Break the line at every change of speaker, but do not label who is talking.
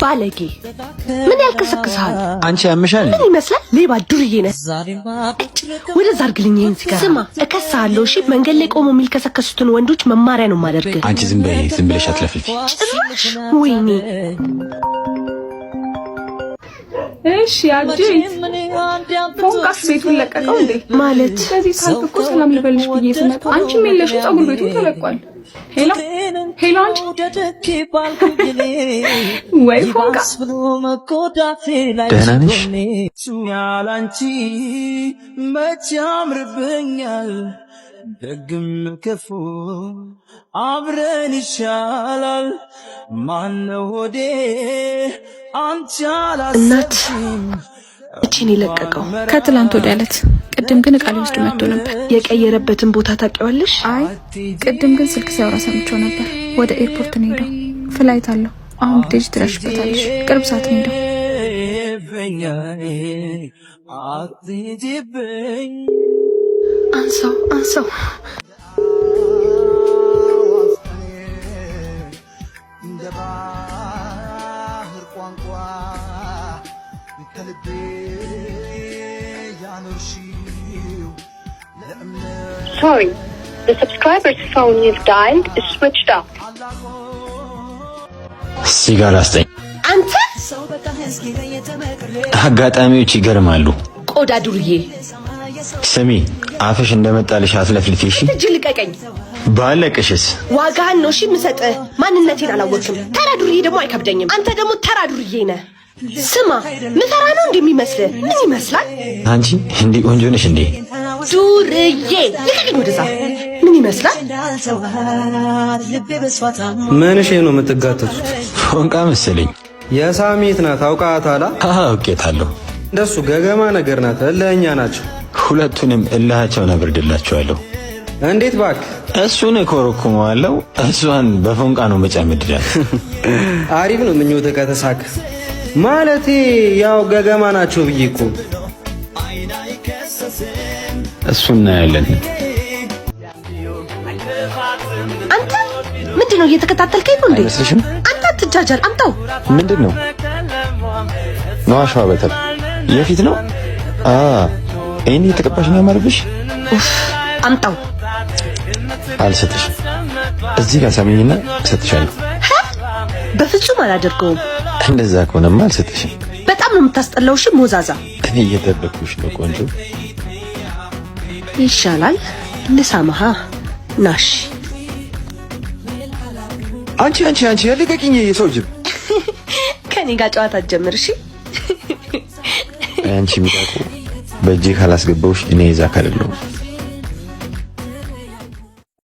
ባለጌ ምን ያልከሰክሳል?
አንቺ ያምሻል?
ምን ይመስላል? ሌባ ዱርዬ ነህ። ወደ ዛርግልኝ ይሄን ሲጋራ። ስማ እከሳለሁ። እሺ መንገድ ላይ ቆሞ የሚልከሰከሱትን ወንዶች መማሪያ ነው ማደርግ።
አንቺ ዝም ብለሽ አትለፍልፊ።
ጭራሽ ወይኔ።
እሺ አጅይ ፎንቃስ ቤቱን ለቀቀው እንዴ?
ማለት
ስለዚህ ሳልፍ እኮ ሰላም ልበልሽ ብዬ ስመጣ አንቺም የለሽ ፀጉር ቤቱ ተለቋል። ሄሎ ሄሎ አንቺ ወይ ፎንቃስ
ደህና ነሽ?
ያላንቺ መቼ ያምርብኛል ደግም ክፉ አብረን ይሻላል ማነው ሆዴ አንቺ አላሰብሽም
እቺን ይለቀቀው
ከትላንት ወዲያ ዕለት ቅድም ግን እቃ ሊወስድ መጥቶ ነበር።
የቀየረበትን ቦታ ታውቂዋለሽ?
አይ ቅድም ግን ስልክ ሲያወራ ሰምቼው ነበር። ወደ ኤርፖርት ነው ሄደው። ፍላይት አለው። አሁን ዴጅ ትረሽበታለሽ። ቅርብ ሰዓት ነው ሄደው።
አንሳው አንሳው።
Sorry, the subscriber's phone you've dialed is switched off.
ሲጋራ አስጠኝ።
አንተ
አጋጣሚዎች ይገርማሉ።
ቆዳ ዱርዬ
ስሚ አፍሽ እንደመጣልሽ አትለፍልፊ። እሺ
እጅ ልቀቀኝ።
ባለቅሽስ
ዋጋህን ነው እሺ የምሰጥህ። ማንነቴን አላወቅም። ተራ ዱርዬ ደግሞ አይከብደኝም። አንተ ደግሞ ተራ ዱርዬ ነህ። ስማ ምፈራ ነው እንደሚመስልህ? ምን ይመስላል?
አንቺ እንዴ ቆንጆ ነሽ እንዴ?
ዱርዬ ልቀቀኝ ወደዛ። ምን ይመስላል?
ምንሽ ነው የምትጋተቱት?
ፎንቃ መሰለኝ።
የሳሚት ናት አውቃታላ?
አውቄታለሁ።
እንደሱ ገገማ ነገር ናት። እልህኛ ናቸው።
ሁለቱንም እልሃቸውን አበርድላቸዋለሁ።
እንዴት ባክ?
እሱን እኮረኩመዋለሁ፣ እሷን በፎንቃ ነው መጨምድዳት።
አሪፍ ነው ምኞትህ ከተሳካ። ማለቴ ያው ገገማ ናቸው ብዬ እኮ።
እሱን እናያለን።
አንተ ምንድነው እየተከታተልከኝ ነው እንዴ?
አይመስልሽም?
አንተ አትጃጃል። አምጣው።
ምንድነው? ነዋሻው በተል የፊት ነው። እኔ ተቀባሽ ነው ያማረብሽ።
አምጣው።
አልሰጥሽም። እዚህ ጋር ሳሚኝና እሰጥሻለሁ።
በፍጹም አላደርገውም።
እንደዛ ከሆነማ አልሰጥሽም።
በጣም ነው የምታስጠላው። እሺ ሞዛዛ።
እኔ እየጠበኩሽ ነው ቆንጆ።
ይሻላል ልሳማሃ ናሽ።
አንቺ ያልቀቂኝ የሰው ጅብ።
ከኔ ጋር ጨዋታ ጀምር። እሺ
አንቺ ሚዳቁ በእጄ ካላስገባውሽ እኔ ይዛ ካለለው